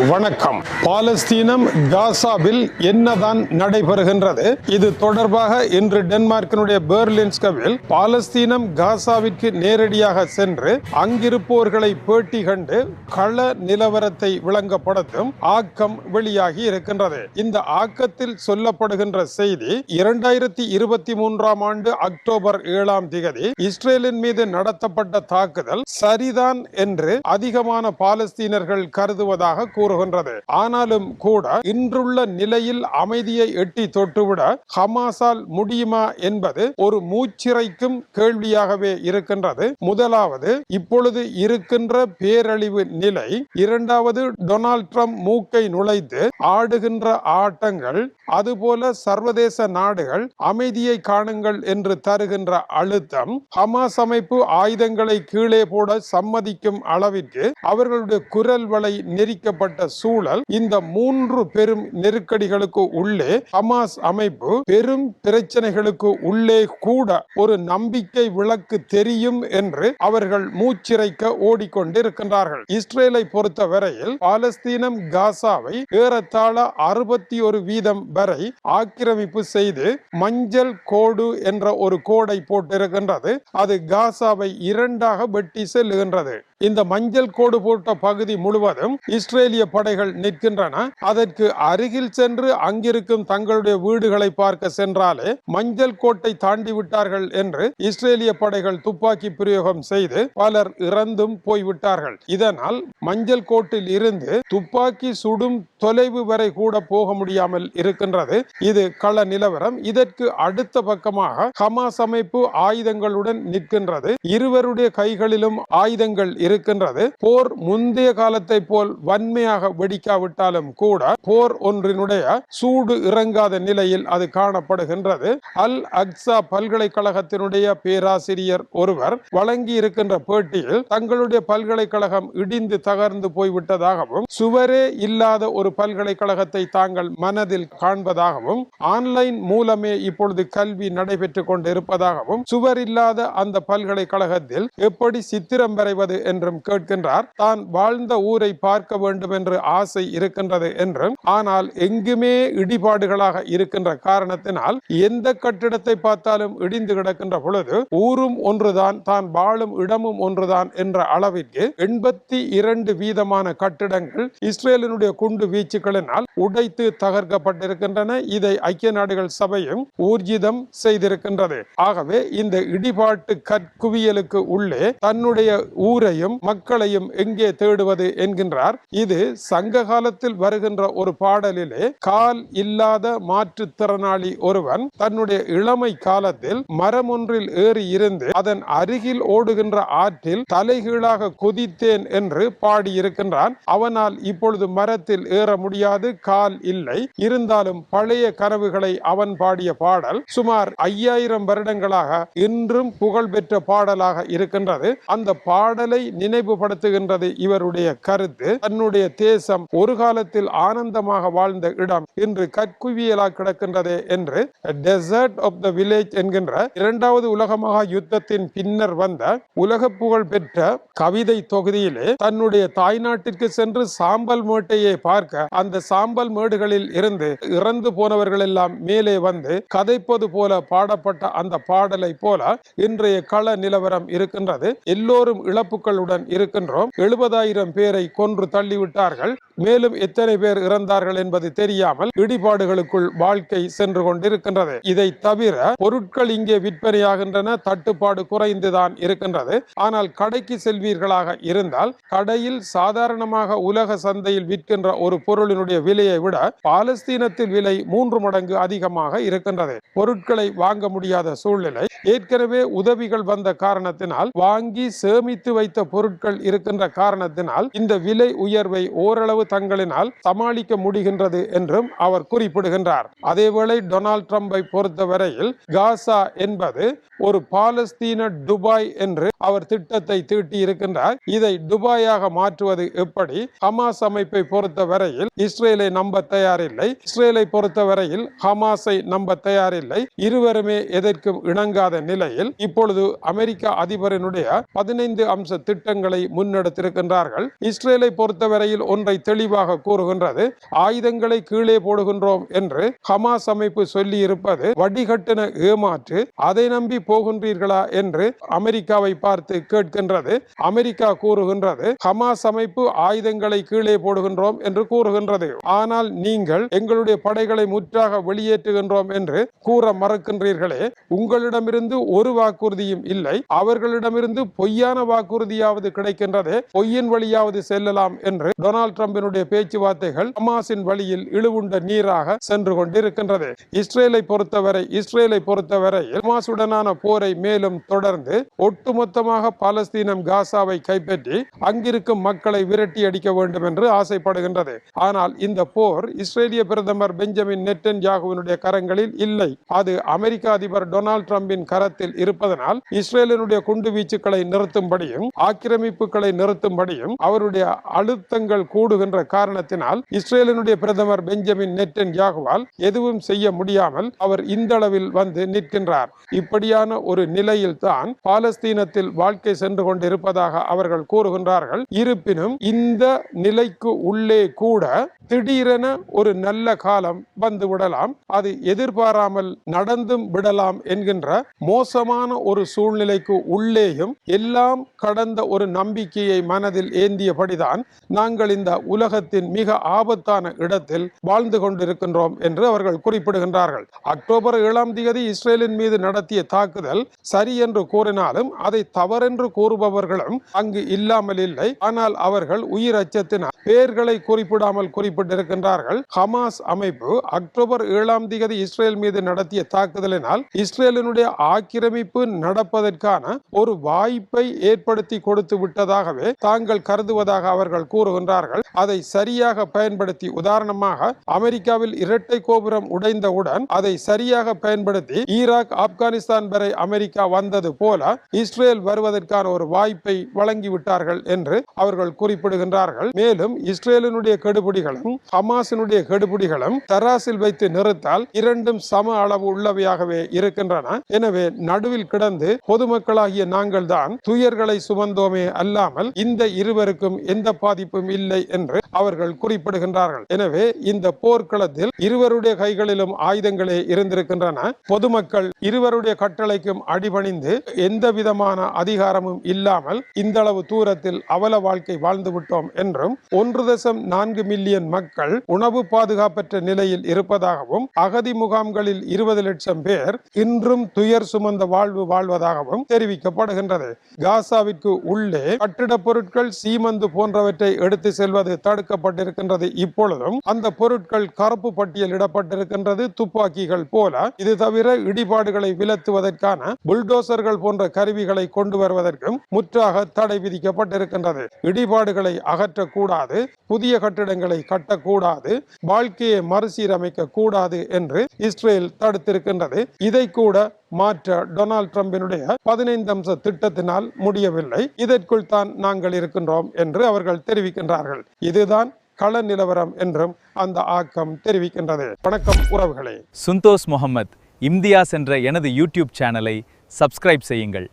வணக்கம். பாலஸ்தீனம் காசாவில் என்னதான் நடைபெறுகின்றது? இது தொடர்பாக இன்று டென்மார்க்கினுடைய பெர்லின்ஸ்கவில் பாலஸ்தீனம் காசாவிற்கு நேரடியாக சென்று அங்கிருப்போர்களை பேட்டி கண்டு கள நிலவரத்தை விளங்கப்படுத்தும் ஆக்கம் வெளியாகி இருக்கின்றது. இந்த ஆக்கத்தில் சொல்லப்படுகின்ற செய்தி 2023 ஆண்டு அக்டோபர் 7 இஸ்ரேலின் மீது நடத்தப்பட்ட தாக்குதல் சரிதான் என்று அதிகமான பாலஸ்தீனர்கள் கருதுவதாக கூறுகின்றது. ஆனாலும் கூட இன்றுள்ள நிலையில் அமைதியை எட்டி தொட்டுவிட ஹமாஸால் முடியுமா என்பது ஒரு மூச்சிறைக்கும் கேள்வியாகவே இருக்கின்றது. முதலாவது, இப்பொழுது இருக்கின்ற பேரழிவு நிலை. இரண்டாவது, டொனால்ட் ட்ரம்ப் மூக்கை நுழைத்து ஆடுகின்ற ஆட்டங்கள். அதுபோல சர்வதேச நாடுகள் அமைதியை காணுங்கள் என்று தருகின்ற அழுத்தம். ஹமாஸ் அமைப்பு ஆயுதங்களை கீழே போட சம்மதிக்கும் அளவிற்கு அவர்களுடைய குரல் வலை நெரிக்கப்பட்ட சூழல். இந்த மூன்று பெரும் நெருக்கடிகளுக்கு உள்ளே ஹமாஸ் அமைப்பு பெரும் பிரச்சனைகளுக்கு உள்ளே கூட ஒரு நம்பிக்கை விளக்கு தெரியும் என்று அவர்கள் மூச்சிறைக்க ஓடிக்கொண்டிருக்கின்றார்கள். இஸ்ரேலை பொறுத்தவரையில் பாலஸ்தீனம் காசாவை ஏறத்தாழ 61% வரை ஆக்கிரமிப்பு செய்து மஞ்சள் கோடு என்ற ஒரு கோடை போட்டிருக்கின்றது. அது காசாவை இரண்டாக வெட்டி செல்லுகின்றது. இந்த மஞ்சள் கோடு போட்ட பகுதி முழுவதும் இஸ்ரேலிய படைகள் நிற்கின்றன. அதற்கு அருகில் சென்று அங்கிருக்கும் தங்களுடைய வீடுகளை பார்க்க சென்றாலே மஞ்சள் கோட்டை தாண்டி விட்டார்கள் என்று இஸ்ரேலிய படைகள் துப்பாக்கி பிரயோகம் செய்து பலர் இறந்தும் போய்விட்டார்கள். இதனால் மஞ்சள் கோட்டில் இருந்து துப்பாக்கி சுடும் தொலைவு வரை கூட போக முடியாமல் இருக்கின்றது. இது கள நிலவரம். இதற்கு அடுத்த பக்கமாக ஹமாஸ் அமைப்பு ஆயுதங்களுடன் நிற்கின்றது. இருவருடைய கைகளிலும் ஆயுதங்கள் இருக்கின்றது. போர் முந்தைய காலத்தை போல் வன்மையாக வெடிக்காவிட்டாலும் கூட போர் ஒன்றினுடைய சூடு இறங்காத நிலையில் அது காணப்படுகின்றது. அல் அக்ஸா பல்கலைக்கழகத்தினுடைய பேராசிரியர் ஒருவர் வழங்கி இருக்கின்ற பேட்டியில் தங்களுடைய பல்கலைக்கழகம் இடிந்து தகர்ந்து போய்விட்டதாகவும், சுவரே இல்லாத ஒரு பல்கலைக்கழகத்தை தாங்கள் மனதில் காண்பதாகவும், ஆன்லைன் மூலமே இப்பொழுது கல்வி நடைபெற்றுக் கொண்டிருப்பதாகவும், சுவர் இல்லாத அந்த பல்கலைக்கழகத்தில் எப்படி சித்திரம் வரைவது என்றும் கேட்கின்றார். தான் வாழ்ந்த ஊரை பார்க்க வேண்டும் என்று ஆசை இருக்கின்றது என்றும், ஆனால் எங்குமே இடிபாடுகளாக இருக்கின்ற காரணத்தினால் எந்த கட்டிடத்தை பார்த்தாலும் இடிந்து கிடக்கின்ற பொழுது ஊரும் ஒன்றுதான், தான் வாழும் இடமும் ஒன்றுதான் என்ற அளவிற்கு 82% கட்டிடங்கள் இஸ்ரேலினுடைய குண்டு வீச்சுகளினால் உடைத்து தகர்க்கப்பட்டிருக்கின்றன. இதை ஐக்கிய நாடுகள் சபையும் ஊர்ஜிதம் செய்திருக்கின்றது. ஆகவே இந்த இடிபாட்டு கற்குவியலுக்கு உள்ளே தன்னுடைய ஊரையும் மக்களையும் எங்கே தேடுவது என்கின்றார். இது சங்க காலத்தில் வருகின்ற ஒரு பாடலிலே கால் இல்லாத மாற்றுத்திறனாளி ஒருவன் தன்னுடைய இளமை காலத்தில் மரம் ஒன்றில் ஏறி இருந்து அதன் அருகில் ஓடுகின்ற ஆற்றில் தலைகீழாக குதித்தேன் என்று பாடியிருக்கின்றான். அவனால் இப்பொழுது மரத்தில் ஏற முடியாது, கால் இல்லை. இருந்தாலும் பழைய கனவுகளை அவன் பாடிய பாடல் சுமார் 5000 வருடங்களாக இன்றும் புகழ்பெற்ற பாடலாக இருக்கின்றது. அந்த பாடலை நினைவுபடுத்துகின்றது இவருடைய கருத்து. தன்னுடைய தேசம் ஒரு காலத்தில் ஆனந்தமாக வாழ்ந்த இடம் இன்று கற்குவியலாக கிடக்கின்றது என்று டெசர்ட் ஆஃப் த வில்லேஜ் என்கின்ற 2வது உலக மகா யுத்தத்தின் பின்னர் வந்த உலக புகழ் பெற்ற கவிதை தொகுதியிலே தன்னுடைய தாய்நாட்டிற்கு சென்று சாம்பல் மேட்டையை பார்க்க அந்த சாம்பல் மேடுகளில் இருந்து இறந்து போனவர்கள் எல்லாம் மேலே வந்து கதைப்பது போல பாடப்பட்ட அந்த பாடலை போல இன்றைய கள நிலவரம் இருக்கின்றது. எல்லோரும் இழப்புகளுடன் இருக்கின்றோம். 70,000 பேரை கொன்று தள்ளிவிட்டார்கள். மேலும் எத்தனை பேர் இறந்தார்கள் என்பது தெரியாமல் இடிபாடுகளுக்குள் வாழ்க்கை சென்று கொண்டிருக்கின்றது. இதை தவிர பொருட்கள் இங்கே விற்பனையாகின்றன. தட்டுப்பாடு குறைந்துதான் இருக்கின்றது. ஆனால் கடைக்கு செல்வீர்களாக இருந்தால் கடையில் சாதாரணமாக உலக சந்தையில் விற்கின்ற ஒரு பொருளினுடைய விலையை விட பாலஸ்தீனத்தில் விலை 3 மடங்கு அதிகமாக இருக்கின்றது. பொருட்களை வாங்க முடியாத சூழ்நிலை. ஏற்கனவே உதவிகள் வந்த காரணத்தினால் வாங்கி சேமித்து வைத்த பொருட்கள் இருக்கின்ற காரணத்தினால் இந்த விலை உயர்வை ஓரளவு தங்களினால் சமாளிக்க முடிகின்றது என்றும் அவர் குறிப்பிடுகின்றார். அதேவேளை டொனால்ட் ட்ரம்பை பொறுத்தவரையில் காசா என்பது ஒரு பாலஸ்தீன துபாய் என்று அவர் திட்டத்தை தீட்டி இருக்கின்றார். இதை துபாயாக மாற்றுவது எப்படி? ஹமாஸ் அமைப்பை பொறுத்தவரையில் இஸ்ரேலை நம்ப தயாரில்லை. இஸ்ரேலை பொறுத்தவரையில் ஹமாஸை நம்ப தயாரில்லை. இருவருமே எதற்கும் இணங்காத நிலையில் இப்பொழுது அமெரிக்க அதிபரினுடைய 15 அம்ச திட்டம் திட்டங்களை முன்னெடுத்திருக்கின்றார்கள். இஸ்ரேலை பொறுத்தவரையில் ஒன்றை தெளிவாக கூறுகின்றது. ஆயுதங்களை கீழே போடுகின்றோம் என்று ஹமாஸ் அமைப்பு சொல்லி இருப்பது வடிகட்டின ஏமாற்று. அதை நம்பி போகின்றீர்களா என்று அமெரிக்காவை பார்த்து கேட்கின்றது. அமெரிக்கா கூறுகின்றது ஹமாஸ் அமைப்பு ஆயுதங்களை கீழே போடுகின்றோம் என்று கூறுகின்றது. ஆனால் நீங்கள் எங்களுடைய படைகளை முற்றாக வெளியேற்றுகின்றோம் என்று கூற மறுக்கின்றீர்களே. உங்களிடமிருந்து ஒரு வாக்குறுதியும் இல்லை. அவர்களிடமிருந்து பொய்யான வாக்குறுதியாவது கிடைக்கின்றதே. பொய்யின் வழியாவது செல்லலாம் என்று டொனால்ட் ட்ரம்பினுடைய பேச்சுவார்த்தைகள் ஹமாஸின் வழியில் இழுவுண்ட நீராக சென்று கொண்டிருக்கின்றது. இஸ்ரேலை பொறுத்தவரை ஹமாஸுடனான போரை மேலும் தொடர்ந்து ஒட்டுமொத்தமாக பாலஸ்தீனம் காசாவை கைப்பற்றி அங்கிருக்கும் மக்களை விரட்டி அடிக்க வேண்டும் என்று ஆசைப்படுகின்றது. ஆனால் இந்த போர் இஸ்ரேலிய பிரதமர் பெஞ்சமின் நெட்டன்யாகுவினுடைய கரங்களில் இல்லை. அது அமெரிக்க அதிபர் டொனால்ட் ட்ரம்பின் கரத்தில் இருப்பதனால் இஸ்ரேலினுடைய குண்டு வீச்சுக்களை நிறுத்தும்படியும் ஆக்கிரமிப்புகளை நிறுத்தும்படியும் அவருடைய அழுத்தங்கள் கூடுகின்ற காரணத்தினால் இஸ்ரேலினுடைய பிரதமர் பெஞ்சமின் நெட்டன்யாகுவால் எதுவும் செய்ய முடியாமல் அவர் இந்த அளவில் வந்து நிற்கின்றார். இப்படியான ஒரு நிலையில் தான் பாலஸ்தீனத்தில் வாழ்க்கை சென்று கொண்டிருப்பதாக அவர்கள் கூறுகின்றார்கள். இருப்பினும் இந்த நிலைக்கு உள்ளே கூட திடீரென ஒரு நல்ல காலம் வந்து விடலாம், அது எதிர்பாராமல் நடந்தும் விடலாம் என்கின்ற மோசமான ஒரு சூழ்நிலைக்கு உள்ளேயும் எல்லாம் கடந்த ஒரு நம்பிக்கையை மனதில் ஏந்தியபடிதான் நாங்கள் இந்த உலகத்தின் மிக ஆபத்தான இடத்தில் வாழ்ந்து கொண்டிருக்கின்றோம் என்று அவர்கள் குறிப்பிடுகின்றார்கள். அக்டோபர் 7ஆம் தேதி இஸ்ரேலின் மீது நடத்திய தாக்குதல் சரி என்று கூறினாலும் அதை தவறென்று கூறுபவர்களும் அங்கு இல்லாமல் இல்லை. ஆனால் அவர்கள் உயிர் அச்சத்தினால் பெயர்களை குறிப்பிடாமல் குறிப்பிட்டிருக்கின்றார்கள். ஹமாஸ் அமைப்பு அக்டோபர் 7ஆம் தேதி இஸ்ரேல் மீது நடத்திய தாக்குதலினால் இஸ்ரேலினுடைய ஆக்கிரமிப்பு நடப்பதற்கான ஒரு வாய்ப்பை ஏற்படுத்தி கொடுத்து விட்டதாகவே தாங்கள் கருதுவதாக அவர்கள் கூறுகின்றார்கள். அதை சரியாக பயன்படுத்தி, உதாரணமாக அமெரிக்காவில் இரட்டை கோபுரம் உடைந்தவுடன் அதை சரியாக பயன்படுத்தி ஈராக் ஆப்கானிஸ்தான் வரை அமெரிக்கா வந்தது போல இஸ்ரேல் வருவதற்கான ஒரு வாய்ப்பை வழங்கிவிட்டார்கள் என்று அவர்கள் குறிப்பிடுகின்றார்கள். மேலும் இஸ்ரேலினுடைய கெடுபிடிகளும் ஹமாஸினுடைய கெடுபிடிகளும் தராசில் வைத்து நிறுத்தால் இரண்டும் சம அளவு உள்ளவையாகவே இருக்கின்றன. எனவே நடுவில் கிடந்து பொதுமக்களாகிய நாங்கள் தான் துயர்களை சுமந்தோமே அல்லாமல் இந்த இருவருக்கும் எந்த பாதிப்பும் இல்லை என்று அவர்கள் குறிப்பிடுகின்றார்கள். எனவே இந்த போர்க்களத்தில் இருவருடைய கைகளிலும் ஆயுதங்களே இருந்திருக்கின்றன. பொதுமக்கள் இருவருடைய கட்டளைக்கும் அடிபணிந்து எந்த விதமான அதிகாரமும் இல்லாமல் இந்த அளவு தூரத்தில் அவல வாழ்க்கை வாழ்ந்து விட்டோம் என்றும் 1.4 மில்லியன் மக்கள் உணவு பாதுகாப்பற்ற நிலையில் இருப்பதாகவும் அகதி முகாம்களில் 20 லட்சம் பேர் இன்றும் துயர் சுமந்த வாழ்வு வாழ்வதாகவும் தெரிவிக்கப்படுகின்றது. காசாவிற்கு உள்ளே கட்டிடப் பொருட்கள், சீமந்து போன்றவற்றை எடுத்து செல்வது தடுக்கப்பட்டிருக்கின்றது. இப்பொழுதும் அந்த பொருட்கள் கருப்பு பட்டியல் இடப்பட்டிருக்கின்றது, துப்பாக்கிகள் போல. இது தவிர இடிபாடுகளை விலத்துவதற்கான புல்டோசர்கள் போன்ற கருவிகளை கொண்டு வருவதற்கும் முற்றாக தடை விதிக்கப்பட்டிருக்கின்றது. இடிபாடுகளை அகற்றக்கூடாது, புதிய கட்டிடங்களை கட்டக்கூடாது, வாழ்க்கையை மறுசீரமைக்க கூடாது என்று இஸ்ரேல் தடுத்திருக்கின்றது. இதை கூட மாற்ற டொனால்ட் ட்ரம்பினுடைய 15 அம்ச திட்டத்தினால் முடியவில்லை. இதற்குள் தான் நாங்கள் இருக்கின்றோம் என்று அவர்கள் தெரிவிக்கின்றார்கள். இதுதான் கள நிலவரம் என்றும் அந்த ஆக்கம் தெரிவிக்கின்றது. வணக்கம் உறவுகளே. சுந்தோஸ் முகமது இம்தியாஸ் என்ற எனது யூடியூப் சேனலை சப்ஸ்கிரைப் செய்யுங்கள்.